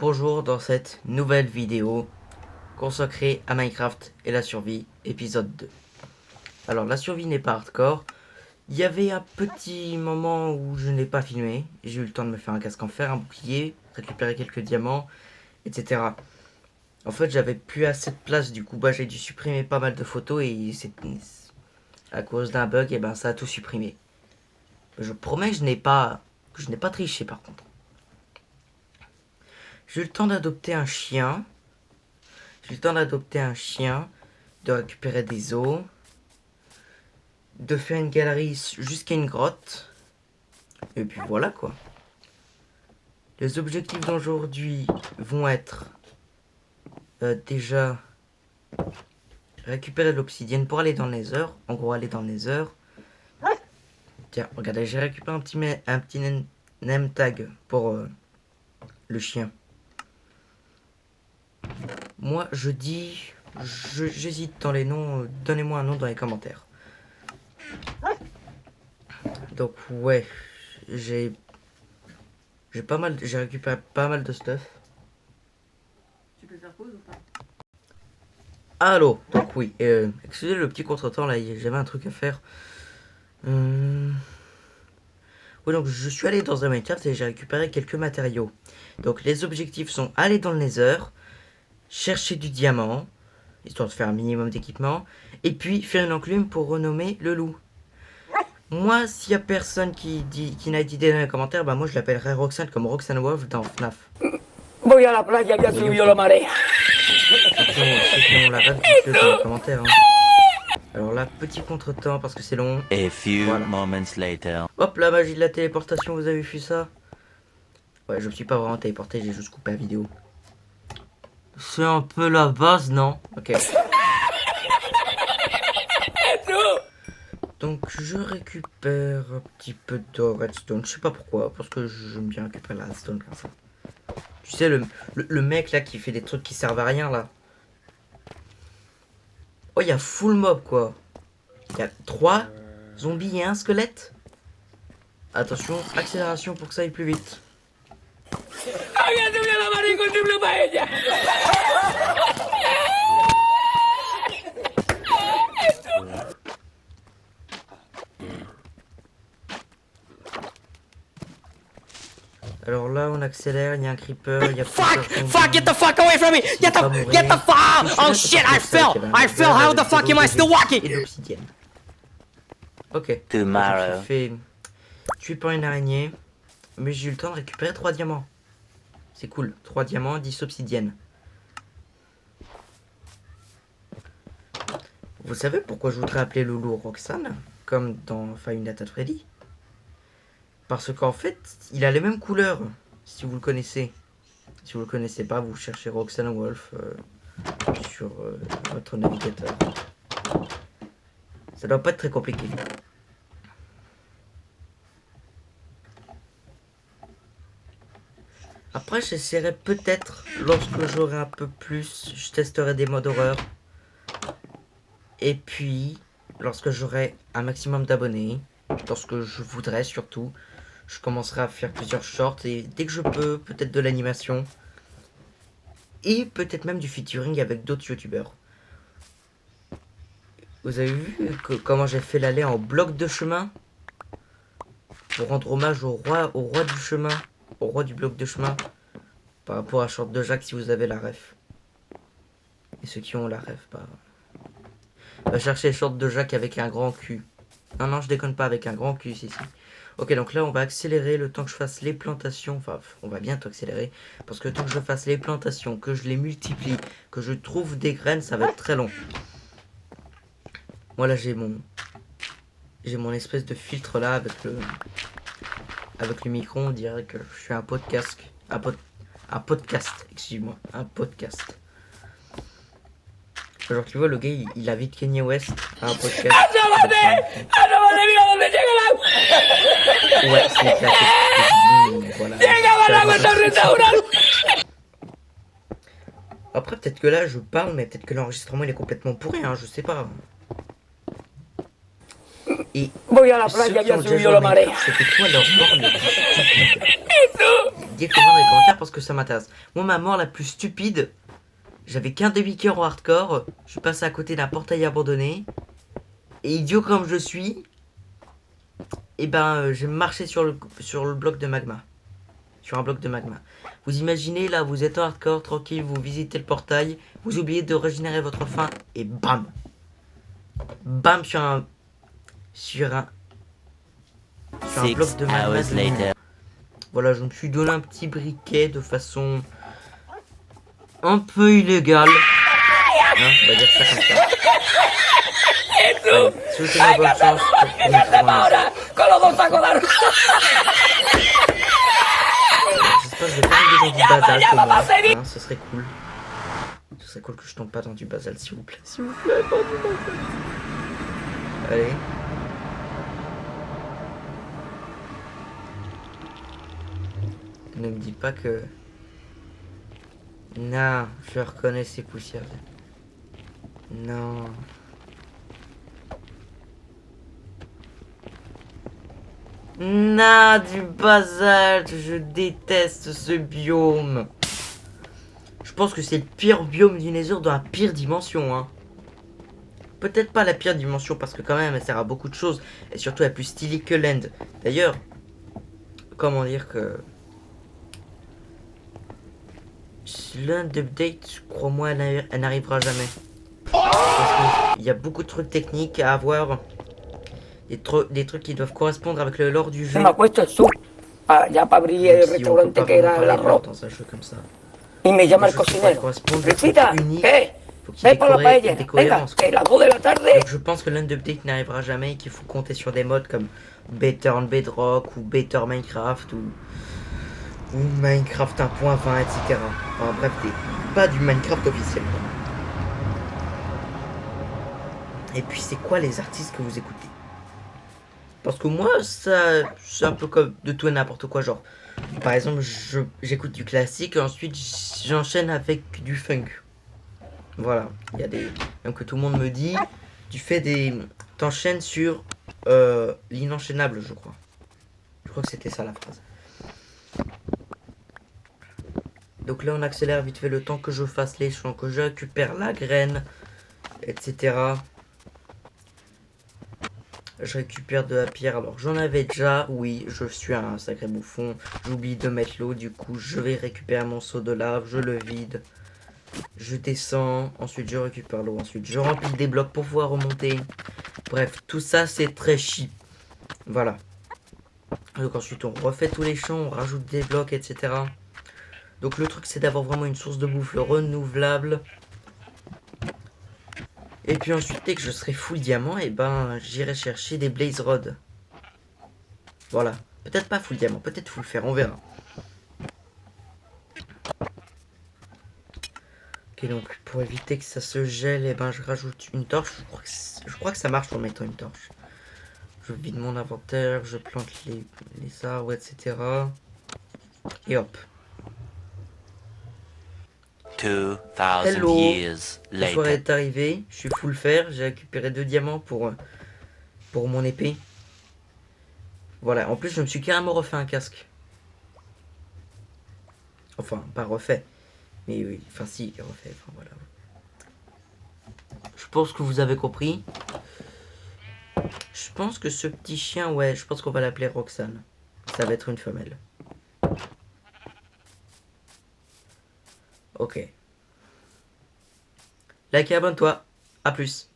Bonjour dans cette nouvelle vidéo consacrée à Minecraft et la survie, épisode 2. Alors la survie n'est pas hardcore. Il y avait un petit moment où je n'ai pas filmé. J'ai eu le temps de me faire un casque en fer, un bouclier, récupérer quelques diamants, etc. En fait j'avais plus assez de place, du coup j'ai dû supprimer pas mal de photos et c'est à cause d'un bug, et ça a tout supprimé. Je promets que je n'ai pas triché par contre. J'ai eu le temps d'adopter un chien. De récupérer des os. De faire une galerie jusqu'à une grotte. Et puis voilà quoi. Les objectifs d'aujourd'hui vont être déjà récupérer de l'obsidienne pour aller dans le Nether. En gros, aller dans le Nether. Tiens, regardez, j'ai récupéré un petit name tag pour le chien. Moi, j'hésite dans les noms. Donnez-moi un nom dans les commentaires. Donc ouais, j'ai récupéré pas mal de stuff. Tu peux faire pause ou pas? Allô, donc oui, excusez le petit contretemps là, j'avais un truc à faire. Oui, donc je suis allé dans un Minecraft et j'ai récupéré quelques matériaux. Donc les objectifs sont aller dans le Nether, chercher du diamant, histoire de faire un minimum d'équipement, et puis faire une enclume pour renommer le loup. Moi, s'il y a personne qui n'a d'idée dans les commentaires, moi je l'appellerai Roxane comme Roxane Wolf dans FNAF. Voy a la playa que ha subido la marea. Ceux qui ont la rêve, dites-le dans les commentaires. Hein. Alors là, petit contretemps parce que c'est long. A few Voilà. moments later. Hop, la magie de la téléportation, vous avez vu ça? Ouais, je me suis pas vraiment téléporté, j'ai juste coupé la vidéo. C'est un peu la base, non? Ok. Donc je récupère un petit peu de redstone, je sais pas pourquoi, parce que j'aime bien récupérer la redstone comme ça. Tu sais, le mec là qui fait des trucs qui servent à rien là. Oh, il y a full mob quoi. Il y a 3 zombies et un squelette. Attention, accélération pour que ça aille plus vite. Alors là, on accélère, il y a un creeper, il y a Fuck, get the fuck away from me! Get the fuck! Oh shit, I fell! How the fuck am I still walking? Et de l'obsidienne. Ok. Tomorrow. J'ai fait tuer par une araignée, mais j'ai eu le temps de récupérer 3 diamants. C'est cool, 3 diamants, 10 obsidiennes. Vous savez pourquoi je voudrais appeler le loup Roxane, comme dans Five Nights at Freddy? Parce qu'en fait, il a les mêmes couleurs, si vous le connaissez. Si vous le connaissez pas, vous cherchez Roxane Wolf sur votre navigateur. Ça doit pas être très compliqué. Après, j'essaierai peut-être, lorsque j'aurai un peu plus, je testerai des modes horreur. Et puis, lorsque j'aurai un maximum d'abonnés, lorsque je voudrais surtout, je commencerai à faire plusieurs shorts et dès que je peux, peut-être de l'animation. Et peut-être même du featuring avec d'autres youtubeurs. Vous avez vu comment j'ai fait l'aller en bloc de chemin? Pour rendre hommage au roi du chemin, au roi du bloc de chemin. Par rapport à Short de Jacques, si vous avez la ref. Et ceux qui ont la ref, va chercher Short de Jacques avec un grand cul. Non, je déconne pas, avec un grand cul, si. Ok, donc là, on va accélérer le temps que je fasse les plantations. Enfin, on va bientôt accélérer. Parce que le temps que je fasse les plantations, que je les multiplie, que je trouve des graines, ça va être très long. Moi, là, j'ai mon espèce de filtre là avec le micro. On dirait que je suis un podcast. Un podcast, excuse-moi. Un podcast. Genre, tu vois, le gars, il invite Kanye West à un podcast. Ouais, c'est éclaté. Voilà. Après, peut-être que là, je parle, mais peut-être que l'enregistrement, il est complètement pourri, hein, je sais pas. Et Voy a la ceux playa qui que ont ha déjà subido joué la à marea. Minecraft, c'était quoi leur mort le plus stupide? dites-le moi dans les commentaires parce que ça m'intéresse. Moi, ma mort la plus stupide, j'avais qu'un demi-cœur en hardcore. Je suis passé à côté d'un portail abandonné. Et idiot comme je suis, et ben, j'ai marché sur le bloc de magma. Sur un bloc de magma. Vous imaginez, là, vous êtes en hardcore, tranquille, vous visitez le portail, vous oubliez de régénérer votre faim, et bam! Bam sur un bloc de magma. Voilà, je me suis donné un petit briquet de façon un peu illégale. Hein, on va dire ça comme ça. Allez, souhaitez-moi bonne chance pour une très bonne mission. J'espère que je vais pas tomber dans du basalte au moins. Hein, ce serait cool. Ce serait cool que je tombe pas dans du basalte, s'il vous plaît. S'il vous plaît, pas du basalte. Allez. Ne me dis pas que... Non, je reconnais ces poussières. Non. Non, du basalte, je déteste ce biome. Je pense que c'est le pire biome du Nether dans la pire dimension, hein. Peut-être pas la pire dimension parce que quand même elle sert à beaucoup de choses. Et surtout elle est plus stylée que l'end. D'ailleurs, comment dire que... L'end update, crois-moi, elle n'arrivera jamais. Parce qu'il y a beaucoup de trucs techniques à avoir. Des trucs qui doivent correspondre avec le lore du jeu. Me acuesto su, allá para abrir el restaurante que era el arroz. Dans un jeu comme ça. Y me llama el Des choses qui cocinero. correspondent Risita, uniques. ¿qué? Faut qu'il y ait Ve por la paella. des Venga, cohérences. que las 2 de la tarde. Donc je pense que l'end update n'arrivera jamais et qu'il faut compter sur des modes comme Better on Bedrock ou Better Minecraft ou Minecraft 1.20, etc. Enfin bref, pas du Minecraft officiel. Quoi. Et puis c'est quoi les artistes que vous écoutez? Parce que moi, ça, c'est un peu comme de tout et n'importe quoi. Genre, par exemple, j'écoute du classique et ensuite j'enchaîne avec du funk. Voilà, il y a des... Même que tout le monde me dit, tu fais des... T'enchaînes sur l'inenchaînable, je crois. Je crois que c'était ça la phrase. Donc là, on accélère vite fait le temps que je fasse les champs, que je récupère la graine, etc. Je récupère de la pierre. Alors, j'en avais déjà. Oui, je suis un sacré bouffon. J'oublie de mettre l'eau. Du coup, je vais récupérer mon seau de lave. Je le vide. Je descends. Ensuite, je récupère l'eau. Ensuite, je remplis des blocs pour pouvoir remonter. Bref, tout ça, c'est très cheap. Voilà. Donc, ensuite, on refait tous les champs. On rajoute des blocs, etc. Donc, le truc, c'est d'avoir vraiment une source de bouffe renouvelable. Et puis ensuite, dès que je serai full diamant, et ben j'irai chercher des blaze rods. Voilà. Peut-être pas full diamant, peut-être full fer, on verra. Ok, donc pour éviter que ça se gèle, et ben je rajoute une torche. Je crois que ça marche en mettant une torche. Je vide mon inventaire, je plante les arbres, etc. Et hop. 2000 Hello. years La soirée later. est arrivée, je suis full fer, j'ai récupéré 2 diamants pour mon épée. Voilà, en plus je me suis carrément refait un casque. Enfin, pas refait. Mais oui, enfin si, refait, enfin voilà. Je pense que vous avez compris. Je pense que ce petit chien, ouais, je pense qu'on va l'appeler Roxane. Ça va être une femelle. Ok. Like et abonne-toi. A plus.